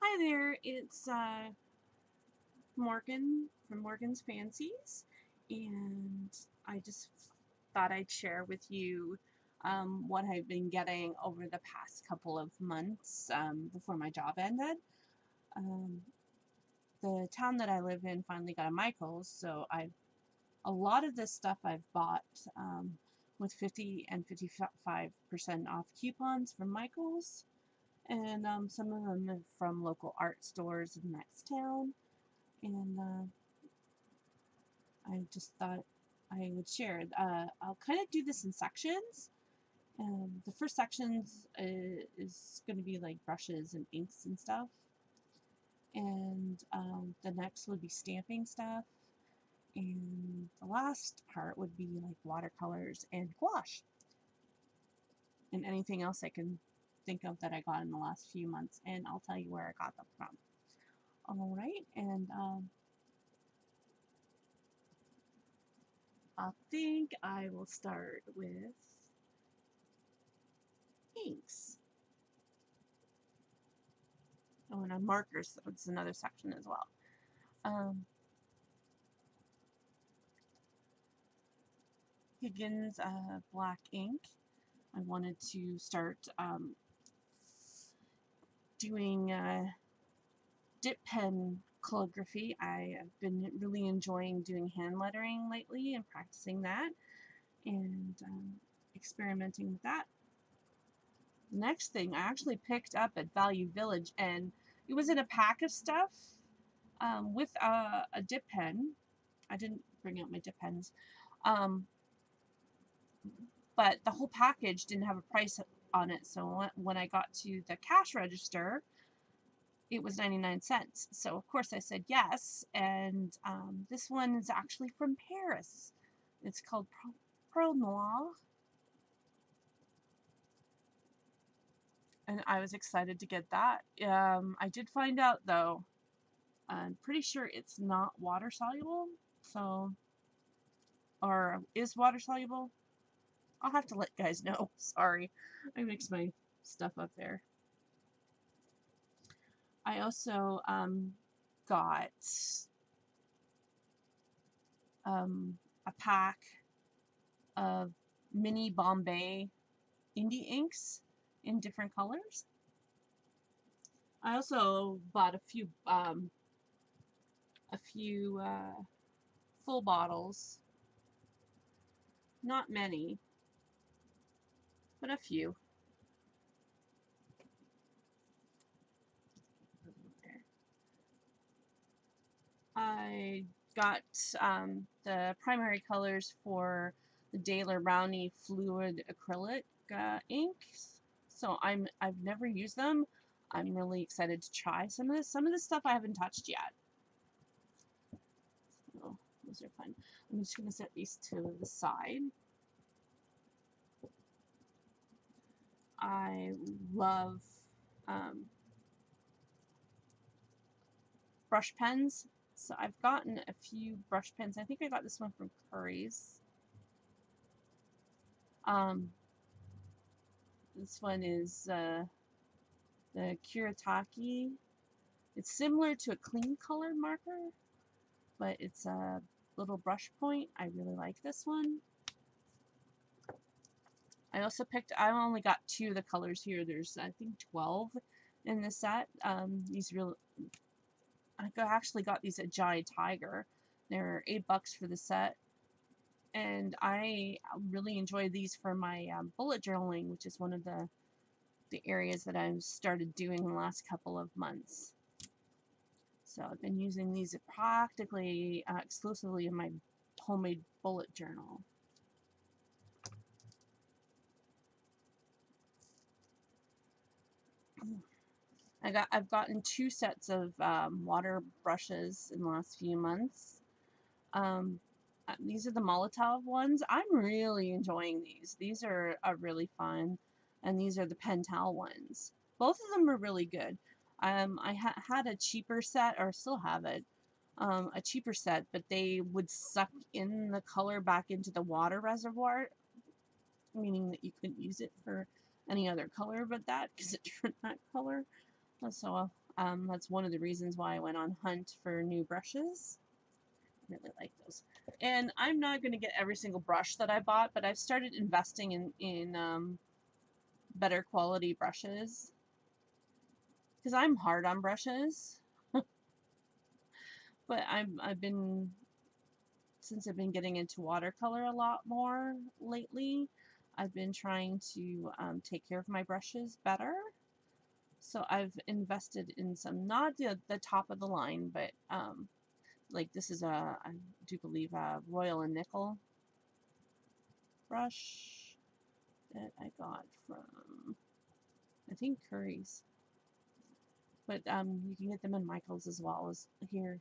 Hi there, it's Morgan from Morgan's Fancies, and I just thought I'd share with you what I've been getting over the past couple of months before my job ended. Um, the town that I live in finally got a Michaels, so a lot of this stuff I've bought with 50 and 55% off coupons from Michaels, and some of them are from local art stores in the next town. And I just thought I would share. I'll kind of do this in sections. The first sections is going to be like brushes and inks and stuff, and the next would be stamping stuff, and the last part would be like watercolors and gouache, and anything else I can think of that I got in the last few months, and I'll tell you where I got them from. All right, and I think I will start with inks. Oh, and on markers, that's another section as well. Higgins black ink. I wanted to start doing dip pen calligraphy. I have been really enjoying doing hand lettering lately and practicing that, and experimenting with that. The next thing I actually picked up at Value Village, and it was in a pack of stuff with a dip pen. I didn't bring out my dip pens, but the whole package didn't have a price on it. So when I got to the cash register, it was 99 cents. So of course I said yes, and this one is actually from Paris. It's called Pearl Noir, and I was excited to get that. I did find out though, I'm pretty sure it's not water soluble, so, or is water soluble. I'll have to let guys know. Sorry, I mixed my stuff up there. I also got a pack of mini Bombay indie inks in different colors. I also bought a few full bottles, not many, but a few. I got the primary colors for the Daler Rowney Fluid Acrylic inks. So I've never used them. I'm really excited to try some of this. Some of this stuff I haven't touched yet. Oh, those are fun. I'm just going to set these to the side. I love brush pens. So I've gotten a few brush pens. I think I got this one from Curry's. This one is the Kuretake. It's similar to a clean color marker, but it's a little brush point. I really like this one. I also I only got 2 of the colors here. There's, I think, 12 in the set. I actually got these at Giant Tiger. They're $8 for the set. And I really enjoy these for my bullet journaling, which is one of the areas that I've started doing in the last couple of months. So I've been using these practically exclusively in my homemade bullet journal. I've gotten 2 sets of water brushes in the last few months. These are the Molotov ones. I'm really enjoying these. These are really fun, and these are the Pentel ones. Both of them are really good. I had a cheaper set, or still have it, a cheaper set, but they would suck in the color back into the water reservoir, meaning that you couldn't use it for any other color but that, because it turned that color. So That's one of the reasons why I went on hunt for new brushes. Really like those. And I'm not going to get every single brush that I bought, but I've started investing in better quality brushes because I'm hard on brushes. But I've been, since I've been getting into watercolor a lot more lately, I've been trying to take care of my brushes better. So I've invested in some, not the top of the line, but like this is I do believe a Royal and Nickel brush that I got from, I think, Curry's. But you can get them in Michael's as well as here.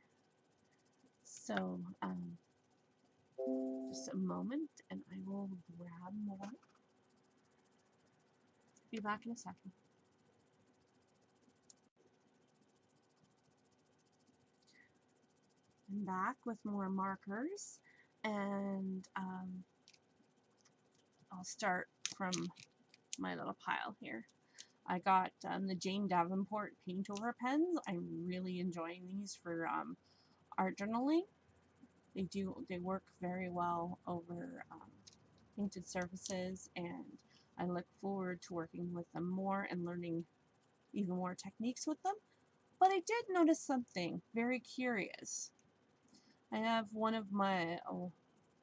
So just a moment and I will grab more. Be back in a second. I'm back with more markers, and I'll start from my little pile here. I got the Jane Davenport paint over pens. I'm really enjoying these for art journaling. They work very well over painted surfaces, and I look forward to working with them more and learning even more techniques with them. But I did notice something very curious. I have one of my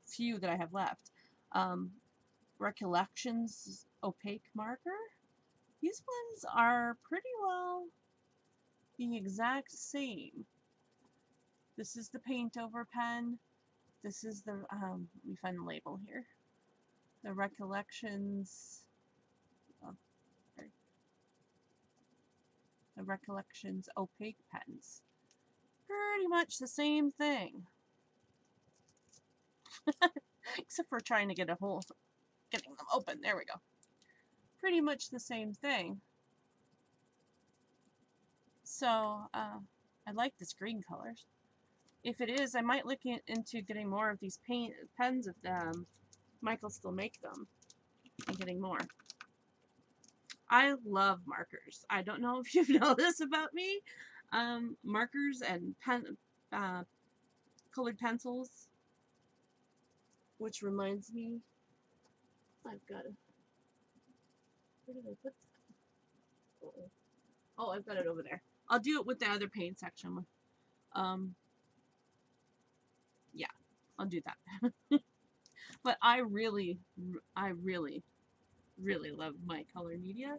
few that I have left. Recollections opaque marker. These ones are pretty well the exact same. This is the paint over pen. This is the, let me find the label here. The Recollections, oh, sorry. The Recollections opaque pens. Pretty much the same thing. Except for trying to get a hole, getting them open. There we go. Pretty much the same thing. So I like this green color. If it is, I might look into getting more of these pens if Michael still make them, and getting more. I love markers. I don't know if you know this about me. Markers and colored pencils, which reminds me, I've got it. Where did I put that? Oh, I've got it over there. I'll do it with the other paint section. Yeah, I'll do that. But I really love my color media.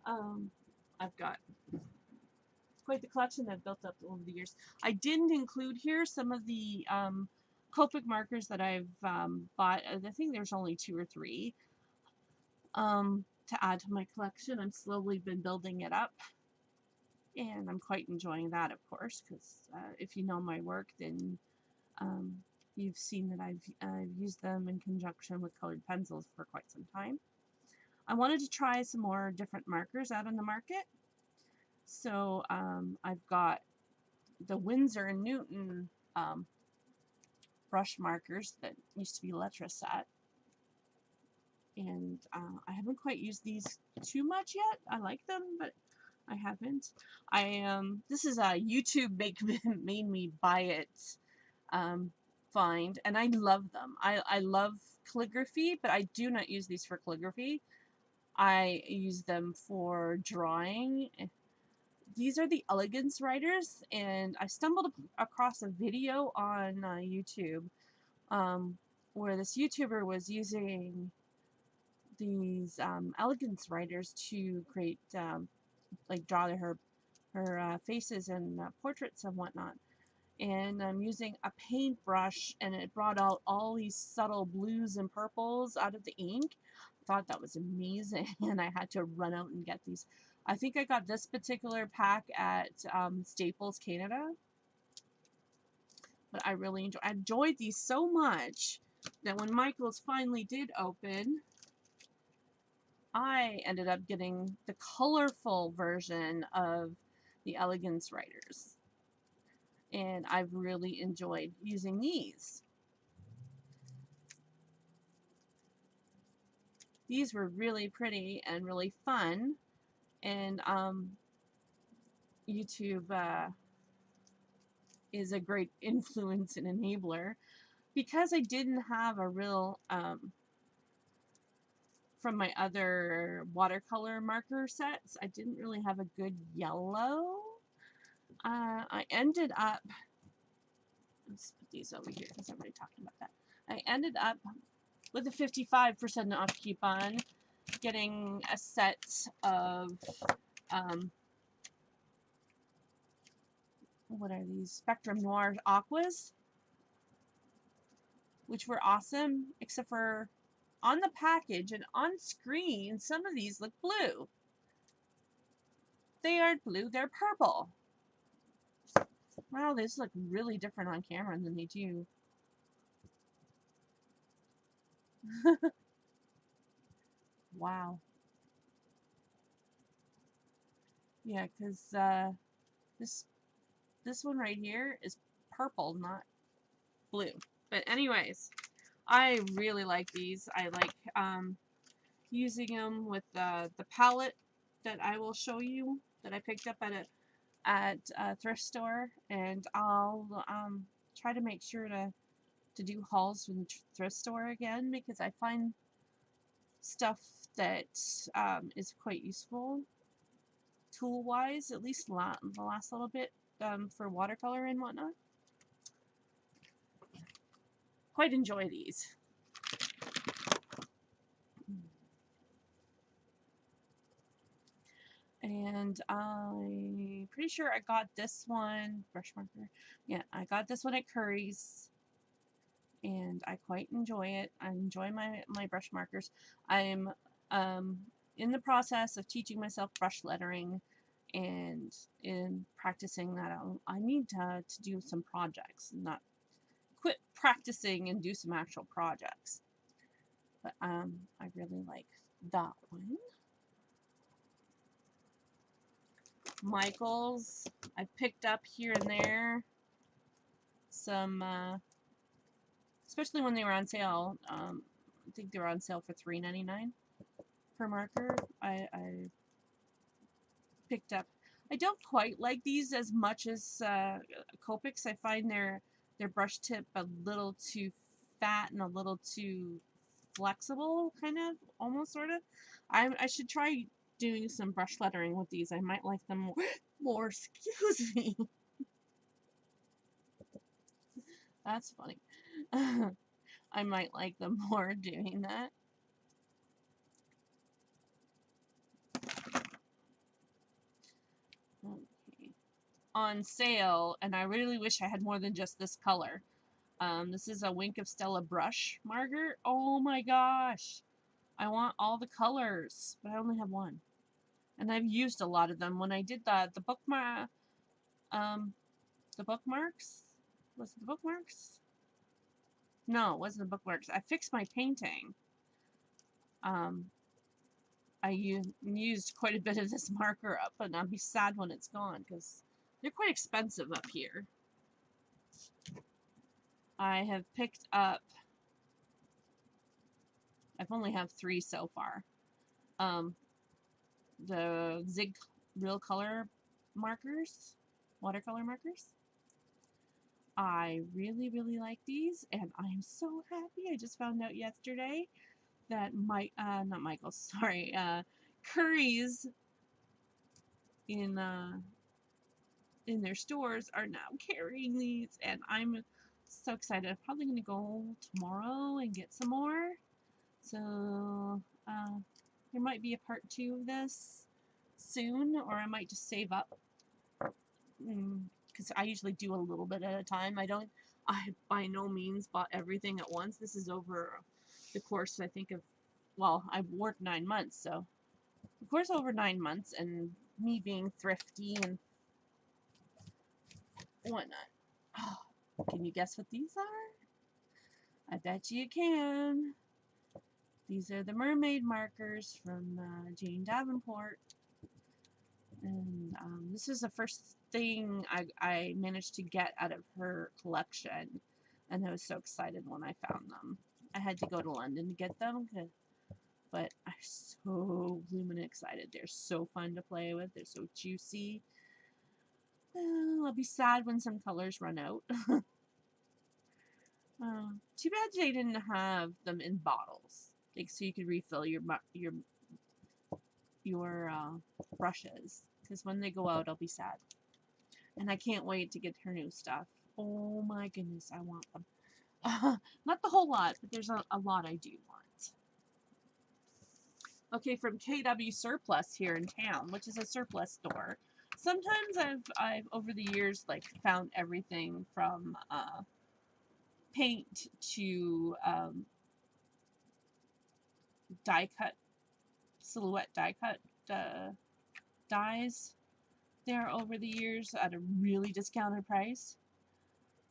I've got quite the collection I've built up over the years. I didn't include here some of the Copic markers that I've bought. I think there's only 2 or 3 to add to my collection. I'm slowly been building it up, and I'm quite enjoying that, of course, because if you know my work, then you've seen that I've used them in conjunction with colored pencils for quite some time. I wanted to try some more different markers out on the market. So I've got the Winsor & Newton brush markers that used to be Letraset. And I haven't quite used these too much yet. I like them, but I haven't. This is a YouTube made me buy it find, and I love them. I love calligraphy, but I do not use these for calligraphy. I use them for drawing. These are the Elegance writers, and I stumbled across a video on YouTube where this YouTuber was using these Elegance writers to create, like, draw her faces and portraits and whatnot. And I'm using a paintbrush, and it brought out all these subtle blues and purples out of the ink. Thought that was amazing, and I had to run out and get these. I think I got this particular pack at Staples Canada, but I really enjoyed these so much that when Michael's finally did open, I ended up getting the colorful version of the Elegance writers, and I've really enjoyed using these. These were really pretty and really fun, and YouTube is a great influence and enabler because I didn't have a real from my other watercolor marker sets, I didn't really have a good yellow. I ended up, let's put these over here because I'm already talking about that. I ended up with a 55% off coupon getting a set of, what are these? Spectrum Noir Aquas, which were awesome, except for on the package and on screen, some of these look blue. They aren't blue, they're purple. Wow, these look really different on camera than they do. Wow. Yeah, because this one right here is purple, not blue. But anyways, I really like these. I like using them with the palette that I will show you that I picked up at a thrift store, and I'll try to make sure to do hauls from the thrift store again because I find stuff that is quite useful tool wise, at least the last little bit for watercolor and whatnot. Quite enjoy these. And I'm pretty sure I got this one, brush marker. Yeah, I got this one at Curry's, and I quite enjoy it. I enjoy my brush markers. I'm in the process of teaching myself brush lettering, and in practicing that, I need to do some projects, not quit practicing and do some actual projects. But I really like that one. Michaels, I picked up here and there some, especially when they were on sale. I think they were on sale for $3.99 per marker. I picked up. I don't quite like these as much as Copics. I find their brush tip a little too fat and a little too flexible, kind of, almost, sort of. I should try doing some brush lettering with these. I might like them more. Excuse me. That's funny. I might like them more doing that. Okay. On sale, and I really wish I had more than just this color. This is a Wink of Stella brush marker. Oh my gosh. I want all the colors, but I only have one. And I've used a lot of them. When I did the bookmarks, was it the bookmarks? No, it wasn't the bookmarks. I fixed my painting. I used quite a bit of this marker up, and I'll be sad when it's gone because they're quite expensive up here. I have picked up, I've only have 3 so far. The Zig Real Color markers, watercolor markers. I really, really like these, and I'm so happy. I just found out yesterday that not Michael's, sorry, Curry's in their stores are now carrying these, and I'm so excited. I'm probably going to go tomorrow and get some more. So there might be a part 2 of this soon, or I might just save up because I usually do a little bit at a time. I by no means bought everything at once. This is over the course, I think, of, well, I've worked 9 months, so of course over 9 months, and me being thrifty and whatnot. Oh, can you guess what these are? I bet you can. These are the mermaid markers from Jane Davenport. And this is the first thing I managed to get out of her collection. And I was so excited when I found them. I had to go to London to get them, but I'm so blooming excited. They're so fun to play with. They're so juicy. I'll be sad when some colors run out. Too bad they didn't have them in bottles, like so you could refill your brushes. Because when they go out, I'll be sad, and I can't wait to get her new stuff. Oh my goodness, I want them. Not the whole lot, but there's a lot I do want. Okay, from KW Surplus here in town, which is a surplus store. Sometimes I've over the years like found everything from paint to die cut, silhouette die cut dies there over the years at a really discounted price.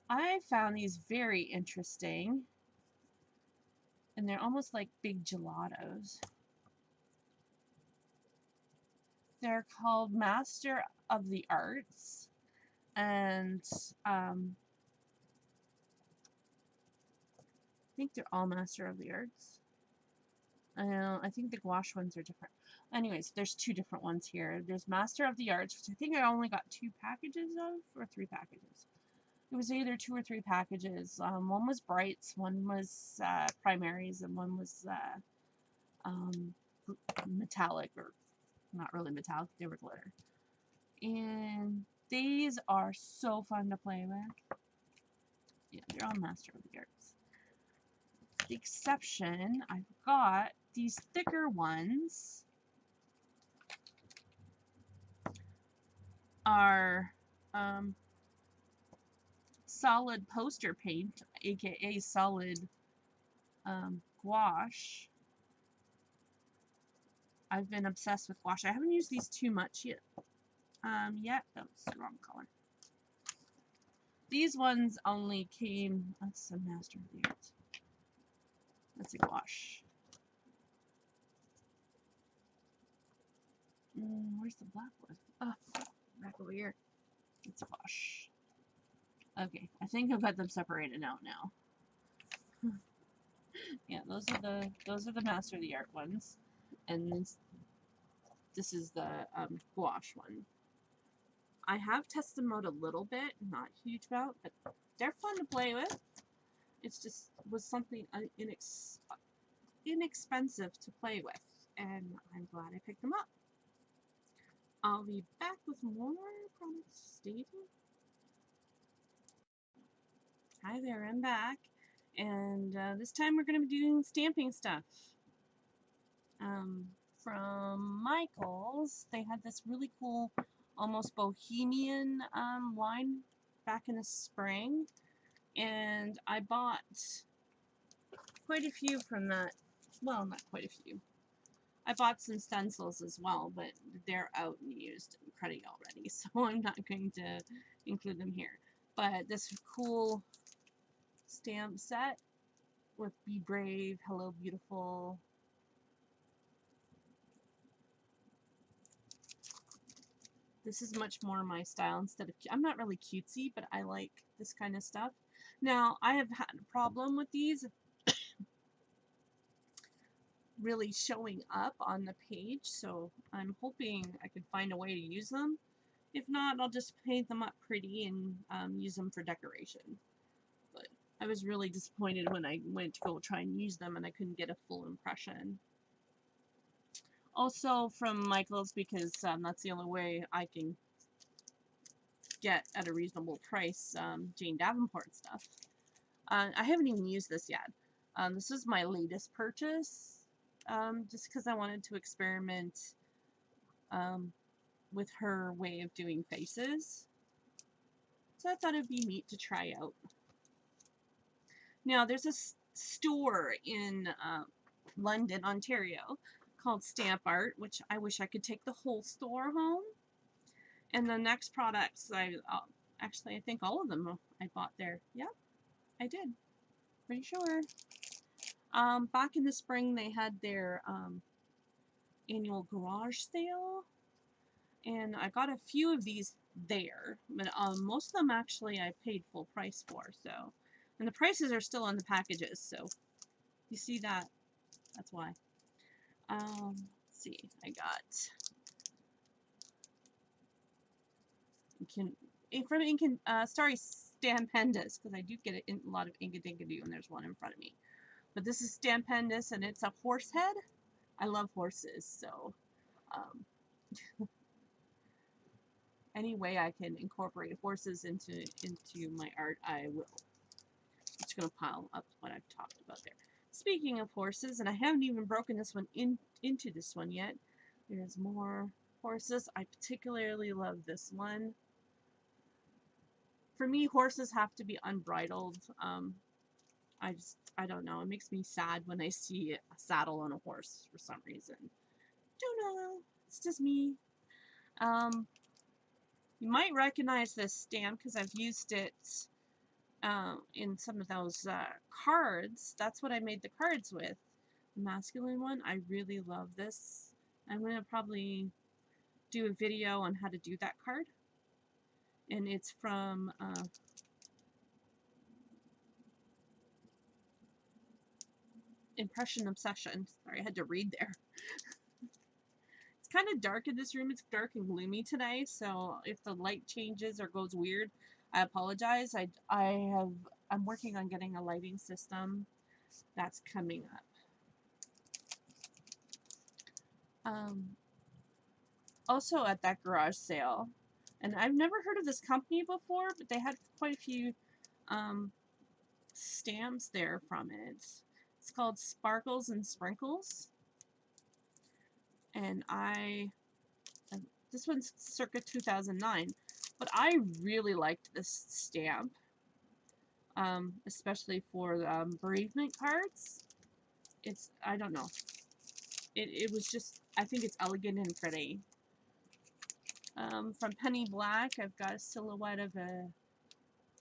I found these very interesting, and they're almost like big gelatos. They're called Master of the Arts, and I think they're all Master of the Arts. I think the gouache ones are different. Anyways, there's two different ones here. There's Master of the Arts, which I think I only got 2 packages of, or 3 packages. It was either 2 or 3 packages. One was brights, one was primaries, and one was metallic, or not really metallic, they were glitter. And these are so fun to play with. Yeah, they're all Master of the Arts. The exception, I've got these thicker ones are solid poster paint, aka solid gouache. I've been obsessed with gouache. I haven't used these too much yet. That was the wrong color. These ones only came, that's a Master of the Arts. That's a gouache. Where's the black one? Oh, back over here. It's a gouache. Okay, I think I've got them separated out now. Yeah, those are the Master of the Art ones, and this is the gouache one. I have tested them out a little bit, not huge amount, but they're fun to play with. It's just was something inexpensive to play with, and I'm glad I picked them up. I'll be back with more products. Stay tuned. Hi there, I'm back, and this time we're going to be doing stamping stuff. From Michaels, they had this really cool, almost bohemian line back in the spring, and I bought quite a few from that. Well, not quite a few. I bought some stencils as well, but they're out and used and cruddy already, so I'm not going to include them here. But this cool stamp set with Be Brave, Hello Beautiful. This is much more my style instead of, I'm not really cutesy, but I like this kind of stuff. Now, I have had a problem with these really showing up on the page, so I'm hoping I can find a way to use them. If not, I'll just paint them up pretty and use them for decoration. But I was really disappointed when I went to go try and use them and I couldn't get a full impression. Also from Michaels, because that's the only way I can get at a reasonable price Jane Davenport stuff. I haven't even used this yet. This is my latest purchase, just because I wanted to experiment with her way of doing faces. So I thought it'd be neat to try out. Now, there's a store in London, Ontario, called Stamp Art, which I wish I could take the whole store home. And the next products, actually, I think all of them I bought there. Yep, I did. Pretty sure. Back in the spring, they had their annual garage sale, and I got a few of these there, but most of them actually I paid full price for. So, and the prices are still on the packages. So, you see that? That's why. Let's see, I got from sorry, Stampendous, because I do get a lot of Inkadinkadoo, and there's one in front of me. But this is Stampendous, and it's a horse head. I love horses, so any way I can incorporate horses into my art, I will. I'm just going to pile up what I've talked about there. Speaking of horses, and I haven't even broken this one into this one yet. There's more horses. I particularly love this one. For me, horses have to be unbridled. I don't know. It makes me sad when I see a saddle on a horse for some reason. Don't know. It's just me. You might recognize this stamp because I've used it in some of those cards. That's what I made the cards with. The masculine one. I really love this. I'm going to probably do a video on how to do that card. And it's from Impression Obsession. Sorry, I had to read there. It's kind of dark in this room. It's dark and gloomy today, so if the light changes or goes weird, I apologize. I'm working on getting a lighting system that's coming up. Also at that garage sale, and I've never heard of this company before, but they had quite a few stamps there from it. It's called Sparkles and Sprinkles, and this one's circa 2009, but I really liked this stamp, especially for bereavement cards. I don't know, it was just, I think it's elegant and pretty. From Penny Black, I've got a silhouette of a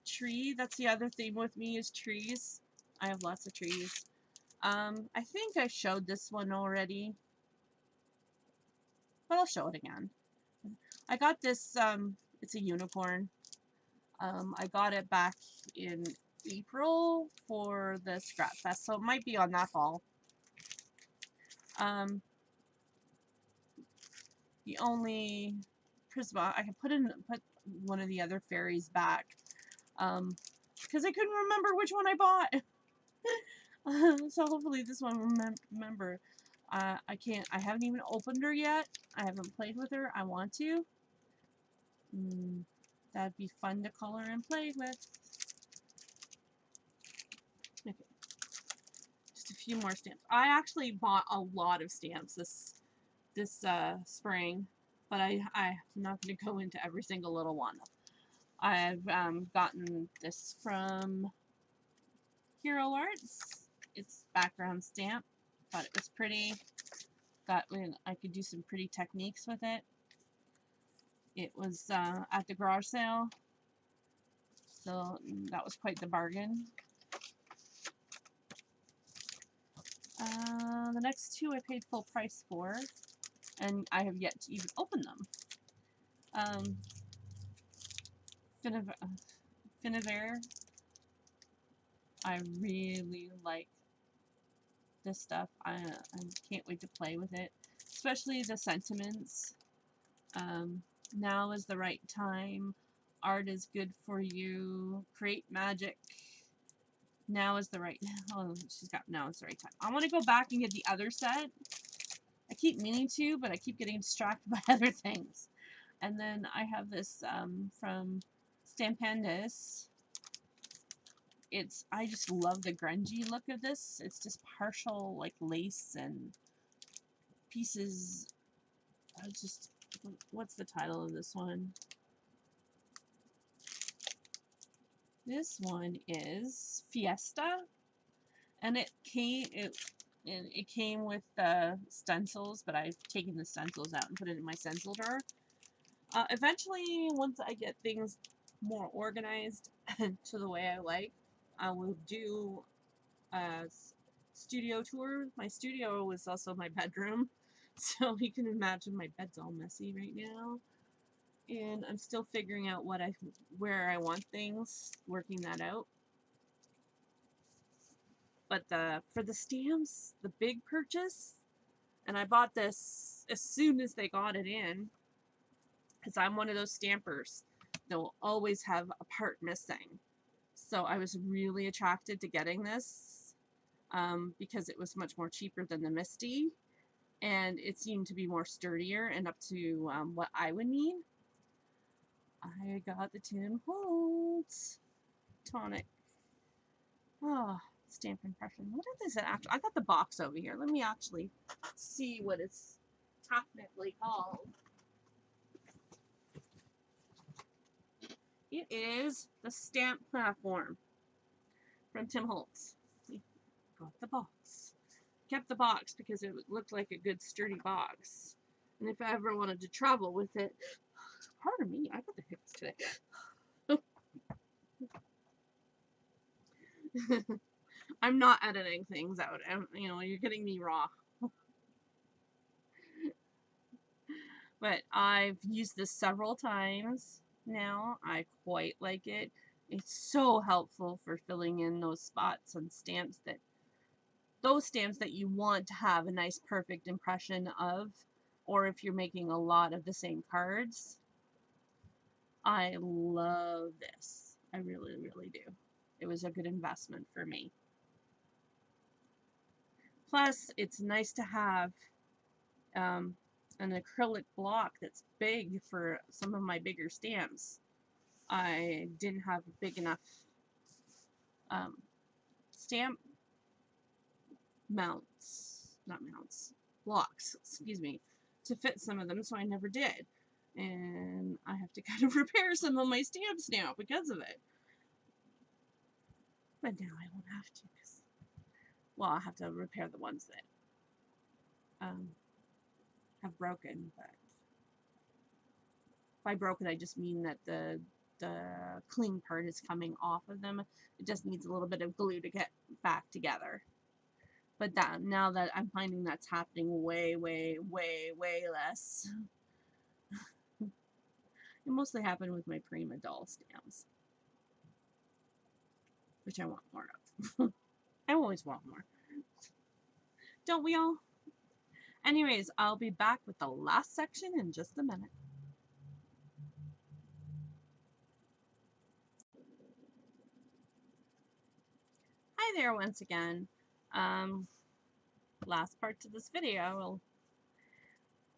tree. That's the other theme with me, is trees. I have lots of trees. I think I showed this one already, but I'll show it again. I got this, it's a unicorn. I got it back in April for the Scrap Fest, so it might be on that haul. The only Prisma, I can put one of the other fairies back, because I couldn't remember which one I bought. So hopefully this one will remember. I haven't even opened her yet. I haven't played with her. I want to. That'd be fun to color and play with. Okay. Just a few more stamps. I actually bought a lot of stamps this spring, but I'm not going to go into every single little one. I've gotten this from Hero Arts. It's background stamp. Thought it was pretty. I could do some pretty techniques with it. It was at the garage sale, so that was quite the bargain. The next two I paid full price for, and I have yet to even open them. Finnabair. I really like this stuff. I can't wait to play with it, especially the sentiments. Now is the right time. Art is good for you. Create magic. Now is the right. Oh, now is the right time. I want to go back and get the other set. I keep meaning to, but I keep getting distracted by other things. And then I have this from Stampendous. I just love the grungy look of this. It's just partial like lace and pieces. What's the title of this one? This one is Fiesta, and it came with stencils, but I've taken the stencils out and put it in my stencil drawer. Eventually, once I get things more organized to the way I like, I will do a studio tour. My studio is also my bedroom, so you can imagine my bed's all messy right now. And I'm still figuring out where I want things, working that out. But for the stamps, the big purchase, and I bought this as soon as they got it in, because I'm one of those stampers they'll always have a part missing. So I was really attracted to getting this because it was much more cheaper than the Misty, and it seemed to be more sturdier and up to what I would need. I got the Tim Holtz tonic. Oh, stamp impression. What is it actually? I got the box over here. Let me actually see what it's technically called. It is the stamp platform from Tim Holtz. Got the box. Kept the box because it looked like a good sturdy box. And if I ever wanted to travel with it, pardon me, I got the hiccups today. I'm not editing things out. You know, you're getting me raw. But I've used this several times now. I quite like it. It's so helpful for filling in those spots on stamps that you want to have a nice perfect impression of, or if you're making a lot of the same cards. I love this. I really, really do. It was a good investment for me. Plus, it's nice to have an acrylic block that's big for some of my bigger stamps. I didn't have big enough stamp blocks, excuse me, to fit some of them, so I never did. And I have to kind of repair some of my stamps now because of it. But now I won't have to, well, I'll have to repair the ones that have broken, but by broken I just mean that the cling part is coming off of them. It just needs a little bit of glue to get back together. But now that I'm finding that's happening way, way, way, way less. It mostly happened with my Prima doll stamps, which I want more of. I always want more. Don't we all? Anyways, I'll be back with the last section in just a minute. Hi there once again. Last part to this video.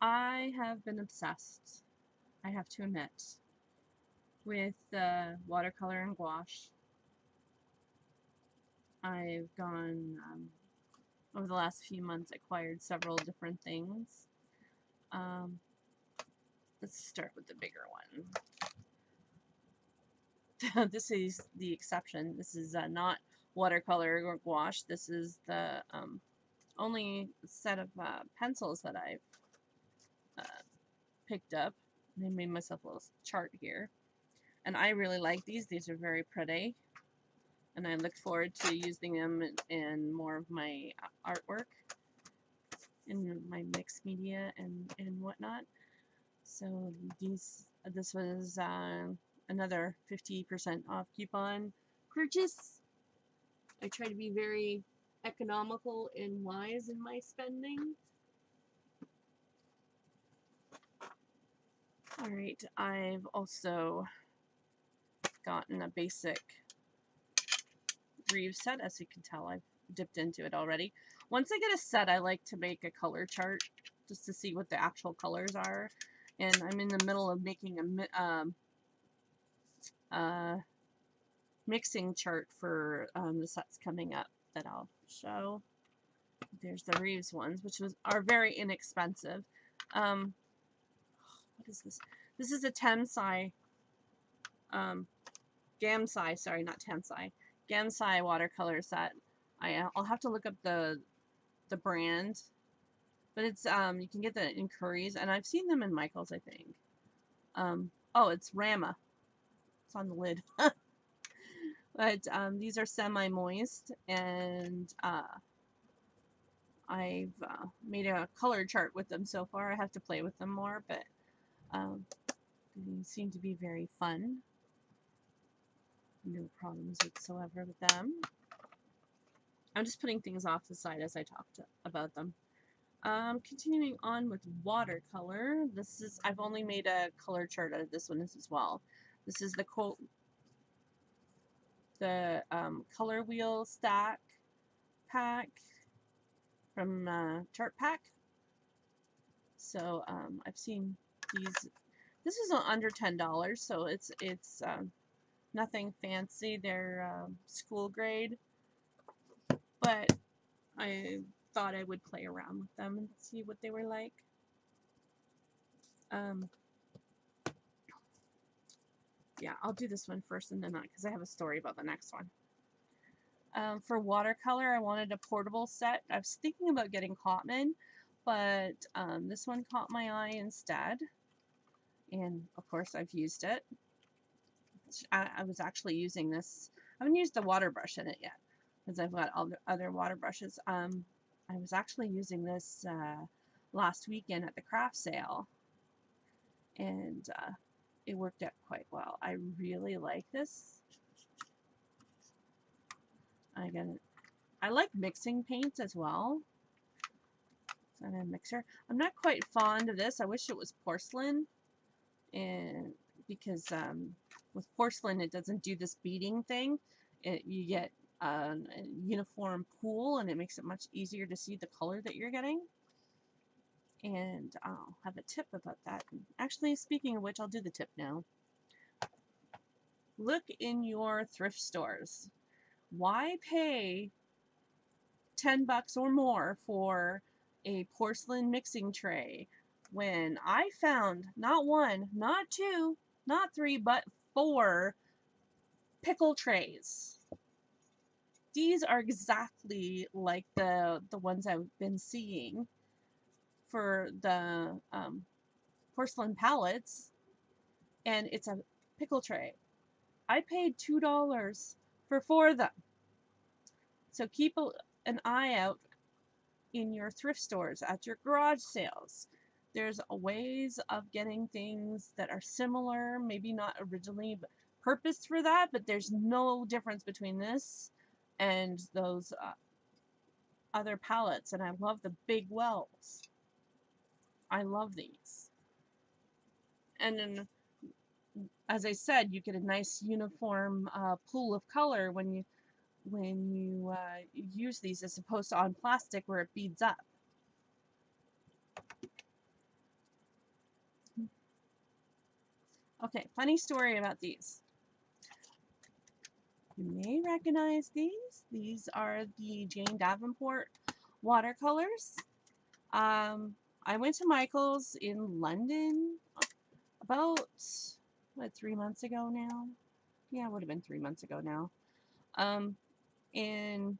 I have been obsessed, I have to admit, with watercolor and gouache. I've gone, over the last few months, acquired several different things. Let's start with the bigger one. This is the exception. This is not watercolor or gouache. This is the only set of pencils that I've picked up. I made myself a little chart here. And I really like these. These are very pretty. And I look forward to using them in more of my artwork, in my mixed media and whatnot. So this was another 50% off coupon purchase. I try to be very economical and wise in my spending. Alright, I've also gotten a basic Reeves set. As you can tell, I've dipped into it already. Once I get a set, I like to make a color chart just to see what the actual colors are. And I'm in the middle of making a mixing chart for the sets coming up that I'll show. There's the Reeves ones, which are very inexpensive. What is this? This is a Tensai, Gamsai, sorry, not Tensai, Gamsai watercolor set. I'll have to look up the brand, but it's you can get that in Curry's, and I've seen them in Michael's, I think. Oh, it's Rama. It's on the lid. But these are semi-moist, and I've made a color chart with them so far. I have to play with them more, but they seem to be very fun. No problems whatsoever with them. I'm just putting things off the side as I talk about them. Continuing on with watercolor. I've only made a color chart out of this one as well. This is the color wheel stack pack from Chart Pack. So I've seen these. This is under $10, so it's nothing fancy. They're school grade, but I thought I would play around with them and see what they were like. Yeah, I'll do this one first and then not, because I have a story about the next one. For watercolor, I wanted a portable set. I was thinking about getting Cotman, but this one caught my eye instead. And of course, I've used it. I was actually using this. I haven't used the water brush in it yet, because I've got other water brushes. I was actually using this last weekend at the craft sale, and it worked out quite well. I really like this. I like mixing paints as well. So I'm a mixer. I'm not quite fond of this. I wish it was porcelain, and because with porcelain it doesn't do this beading thing. You get a uniform pool, and it makes it much easier to see the color that you're getting. And I'll have a tip about that. Actually, speaking of which, I'll do the tip now. Look in your thrift stores. Why pay $10 or more for a porcelain mixing tray when I found not one, not two, not three, but 4 pickle trays? These are exactly like the ones I've been seeing for the porcelain palettes, and it's a pickle tray. I paid $2 for 4 of them. So keep an eye out in your thrift stores, at your garage sales. There's ways of getting things that are similar, maybe not originally purposed for that, but there's no difference between this and those other palettes. And I love the big wells. I love these. And then, as I said, you get a nice uniform pool of color when you use these, as opposed to on plastic where it beads up. Okay, funny story about these. You may recognize these. These are the Jane Davenport watercolors. I went to Michael's in London about, what, 3 months ago now? Yeah, it would have been 3 months ago now. And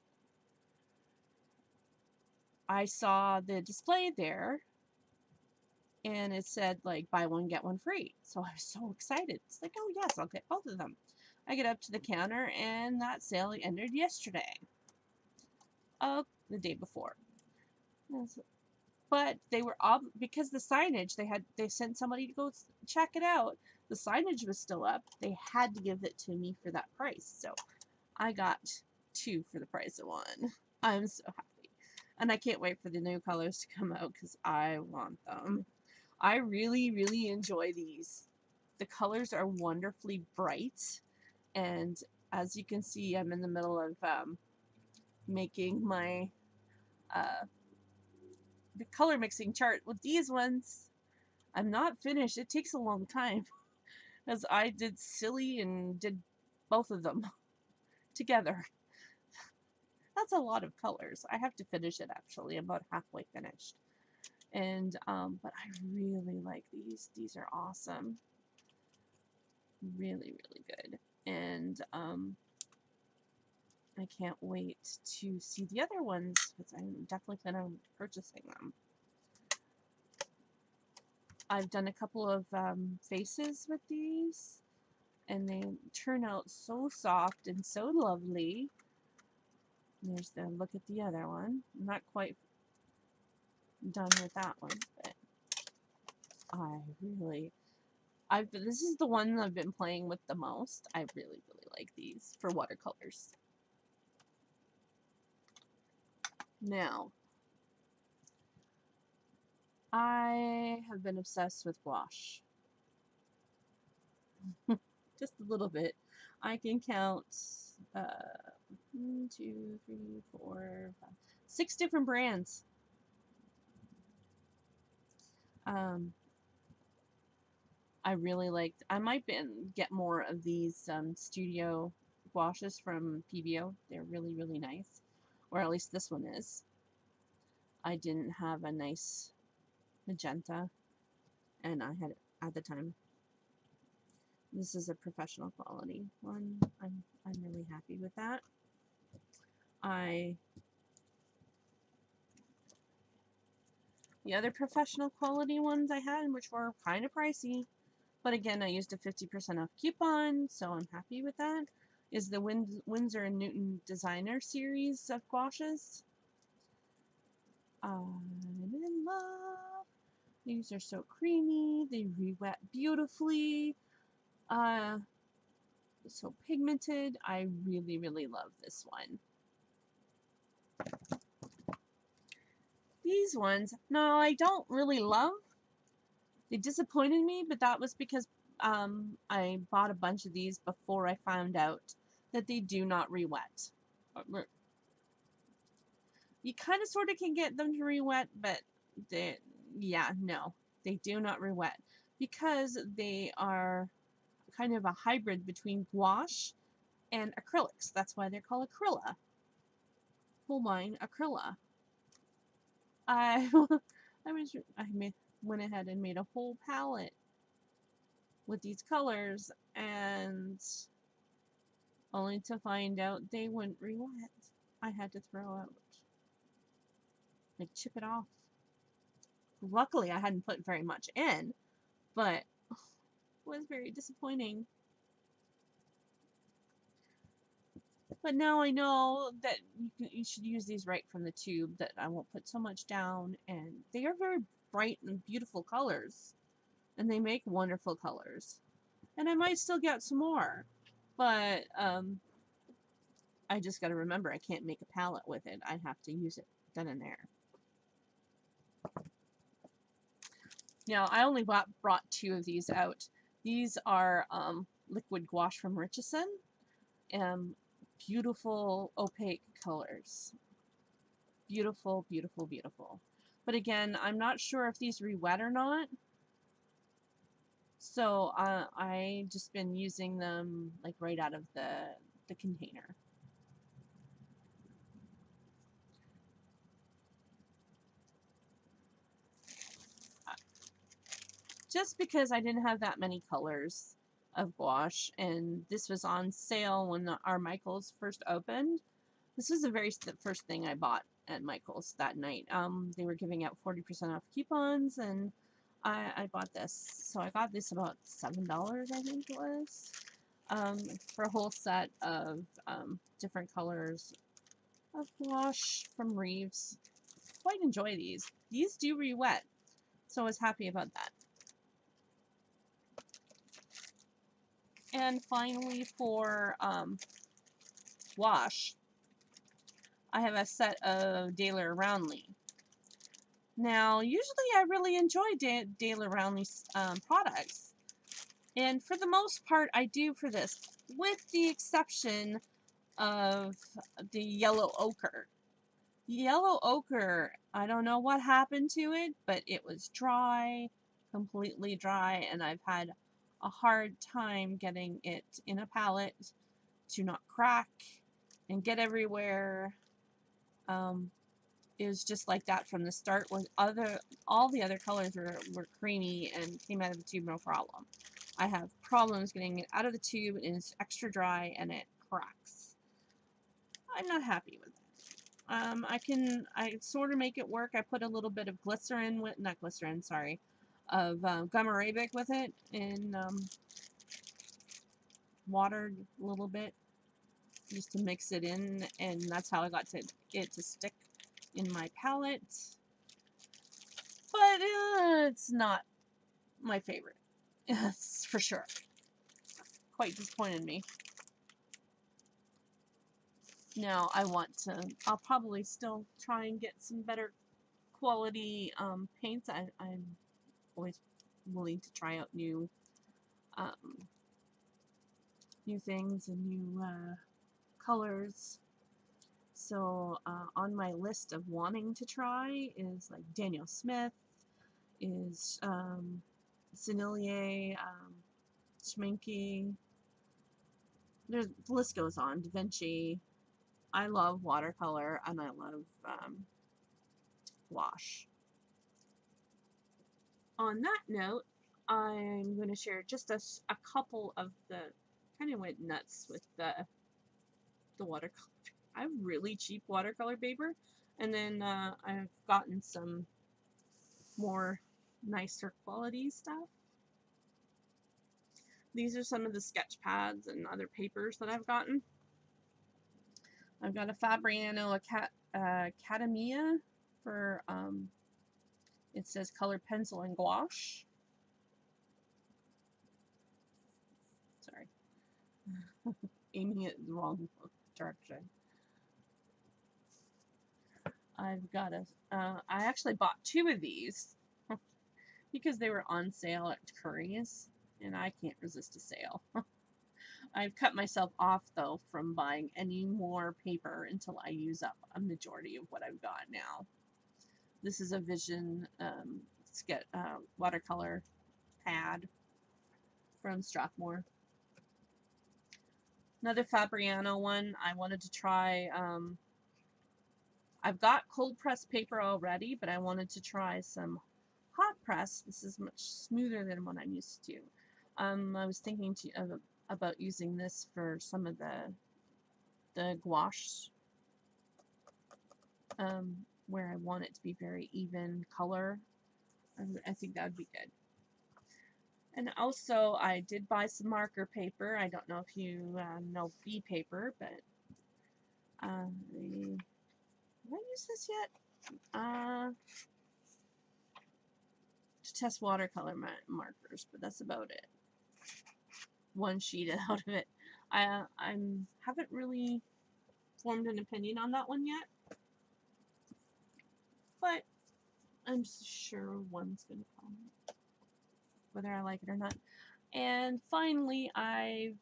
I saw the display there, and it said, like, buy one, get one free. So I was so excited. It's like, oh yes, I'll get both of them. I get up to the counter, and that sale ended yesterday. The day before. But they were because the signage, they sent somebody to go check it out. The signage was still up. They had to give it to me for that price. So I got 2 for the price of 1. I'm so happy. And I can't wait for the new colors to come out because I want them. I really, really enjoy these. The colors are wonderfully bright. And as you can see, I'm in the middle of making my the color mixing chart with these ones. I'm not finished. It takes a long time, as I did silly and did both of them together. That's a lot of colors. I have to finish it actually. I'm about halfway finished. And but I really like these. These are awesome. Really, really good. And I can't wait to see the other ones, because I'm definitely planning on purchasing them. I've done a couple of faces with these, and they turn out so soft and so lovely. There's the look at the other one. I'm not quite done with that one, but this is the one I've been playing with the most. I really, really like these for watercolors. Now, I have been obsessed with gouache. just a little bit. I can count 1, 2, 3, 4, 5, 6 different brands. I really liked. I might get more of these studio gouaches from PBO. They're really, really nice, or at least this one is. I didn't have a nice magenta, and I had at the time. This is a professional quality one. I'm really happy with that. The other professional quality ones I had, which were kind of pricey, but again, I used a 50% off coupon, so I'm happy with that, is the Winsor & Newton Designer series of gouaches. I'm in love. These are so creamy. They re-wet beautifully. So pigmented. I really, really love this one. These ones, no, I don't really love. They disappointed me, but that was because I bought a bunch of these before I found out that they do not re-wet. You kind of sort of can get them to re-wet, but yeah, no, they do not re-wet because they are kind of a hybrid between gouache and acrylics. That's why they're called Acryla. Holbein Acryla. I went ahead and made a whole palette with these colors, and only to find out they wouldn't re-wet. I had to throw out, like, chip it off. Luckily, I hadn't put very much in, but it was very disappointing. But now I know that you should use these right from the tube, that I won't put so much down, and they are very bright and beautiful colors, and they make wonderful colors. And I might still get some more, but I just got to remember I can't make a palette with it. I have to use it then and there. Now, I only brought 2 of these out. These are liquid gouache from Richardson. Beautiful opaque colors. Beautiful, beautiful, beautiful. But again, I'm not sure if these re-wet or not. So I just been using them like right out of the container. Just because I didn't have that many colors of gouache, and this was on sale when our Michaels first opened. This was the first thing I bought at Michaels that night. They were giving out 40% off coupons, and I bought this. So I got this about $7, I think it was, for a whole set of different colors of gouache from Reeves. Quite enjoy these. These do re-wet, so I was happy about that. And finally, for wash, I have a set of Daler Rowney. Now, usually I really enjoy Daler Rowney's products, and for the most part, I do for this, with the exception of the yellow ochre. Yellow ochre, I don't know what happened to it, but it was dry, completely dry, and I've had a hard time getting it in a palette to not crack and get everywhere. It was just like that from the start, when all the other colors were creamy and came out of the tube no problem. I have problems getting it out of the tube, and it's extra dry and it cracks. I'm not happy with it. I sort of make it work. I put a little bit of glycerin with, not glycerin, sorry, of gum arabic with it, and watered a little bit just to mix it in, and that's how I got it to stick in my palette. But it's not my favorite. That's for sure. Quite disappointed me. Now I'll probably still try and get some better quality paints. I'm always willing to try out new new things and new colors. So on my list of wanting to try is like Daniel Smith, is Sennelier, Schminke. The list goes on. Da Vinci. I love watercolor and I love gouache. On that note, I'm going to share just a couple of the, kind of went nuts with the watercolor. I have really cheap watercolor paper, and then I've gotten some more nicer quality stuff. These are some of the sketch pads and other papers that I've gotten. I've got a Fabriano Academia for, it says colored pencil and gouache. Sorry. Aiming it the wrong direction. I've got I actually bought 2 of these because they were on sale at Curry's, and I can't resist a sale. I've cut myself off, though, from buying any more paper until I use up a majority of what I've got now. This is a Vision watercolor pad from Strathmore. Another Fabriano one I wanted to try. I've got cold press paper already, but I wanted to try some hot press. This is much smoother than what I'm used to. I was thinking about using this for some of the gouache, where I want it to be very even color. I think that would be good. And also, I did buy some marker paper. I don't know if you know bee paper, but have I used this yet? To test watercolor markers, but that's about it. One sheet out of it. I haven't really formed an opinion on that one yet, but I'm sure one's gonna come, whether I like it or not. And finally, I've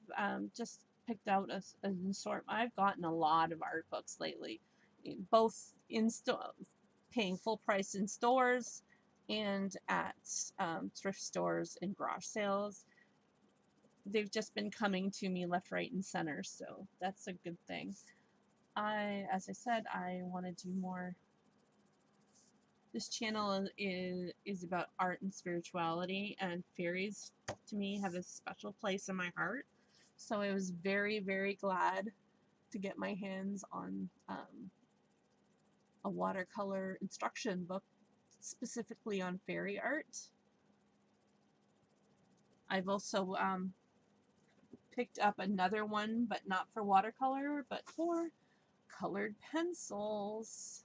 just picked out an assortment. I've gotten a lot of art books lately, both in paying full price in stores and at thrift stores and garage sales. They've just been coming to me left, right, and center, so that's a good thing. As I said, I want to do more. This channel is about art and spirituality, and fairies, to me, have a special place in my heart. So I was very, very glad to get my hands on a watercolor instruction book specifically on fairy art. I've also picked up another one, but not for watercolor, but for colored pencils.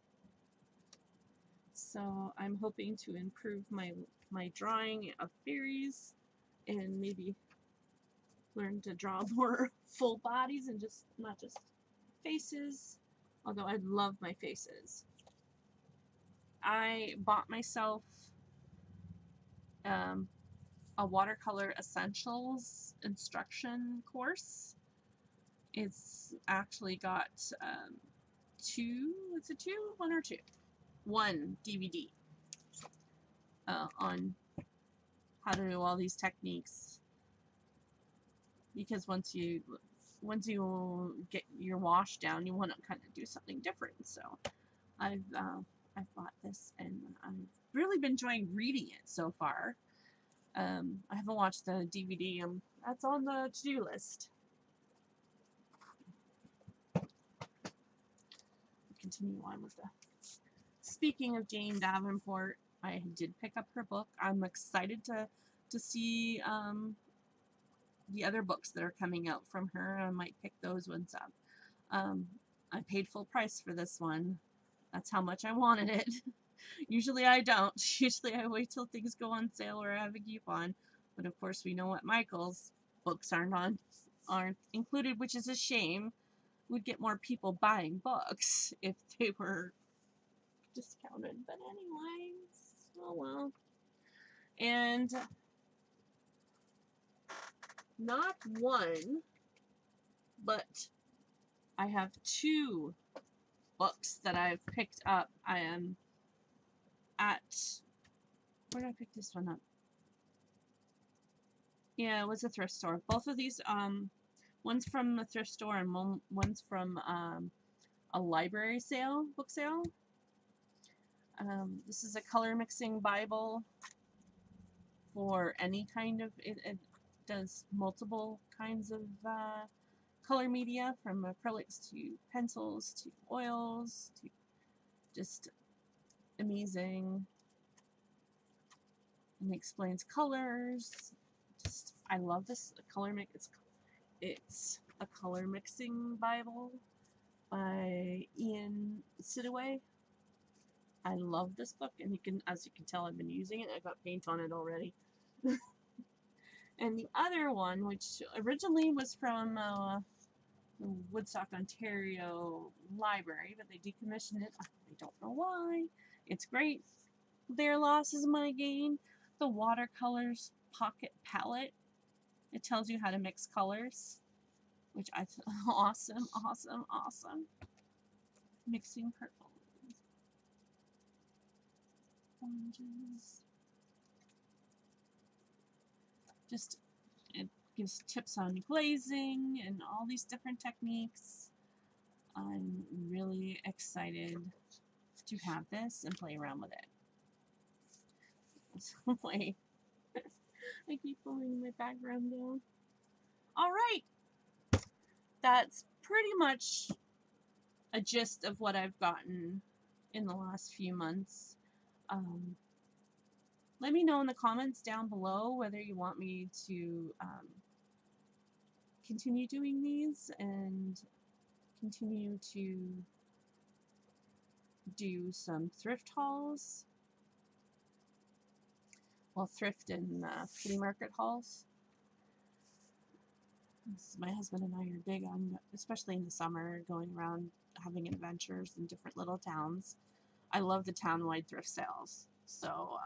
So I'm hoping to improve my drawing of fairies and maybe learn to draw more full bodies and not just faces, although I love my faces. I bought myself a watercolor essentials instruction course. It's actually got one DVD on how to do all these techniques, because once you get your wash down, you want to kind of do something different. So I've bought this, and I've really been enjoying reading it so far. I haven't watched the DVD. That's on the to-do list. Continue on with the. Speaking of Jane Davenport, I did pick up her book. I'm excited to see the other books that are coming out from her. I might pick those ones up. I paid full price for this one. That's how much I wanted it. Usually I don't. Usually I wait till things go on sale or I have a coupon. But of course we know what Michael's books aren't included, which is a shame. We'd get more people buying books if they were discounted. But anyways, oh well. And not one, but I have two books that I've picked up. I am at, where did I pick this one up? Yeah, it was a thrift store. Both of these, one's from a thrift store and one's from a library sale, book sale. This is a color mixing Bible for any kind of, it does multiple kinds of color media, from acrylics to pencils to oils to just amazing. And it explains colors. Just, I love this color mix. It's a color mixing Bible by Ian Sidaway. I love this book, and you can, as you can tell, I've been using it. I got paint on it already. And the other one, which originally was from the Woodstock, Ontario library, but they decommissioned it. I don't know why. It's great. Their loss is my gain. The Watercolors Pocket Palette. It tells you how to mix colors, which I thought awesome, awesome, awesome. Mixing purples, oranges. Just, it gives tips on glazing and all these different techniques. I'm really excited to have this and play around with it. So, wait, I keep pulling my background down. All right, that's pretty much a gist of what I've gotten in the last few months. Let me know in the comments down below whether you want me to continue doing these and continue to do some thrift hauls. Well, thrift and flea market hauls. My husband and I are big on, especially in the summer, going around having adventures in different little towns. I love the town-wide thrift sales. So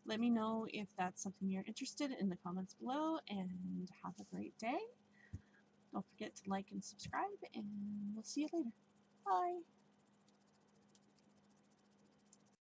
let me know if that's something you're interested in the comments below, and have a great day. Don't forget to like and subscribe, and we'll see you later. Bye.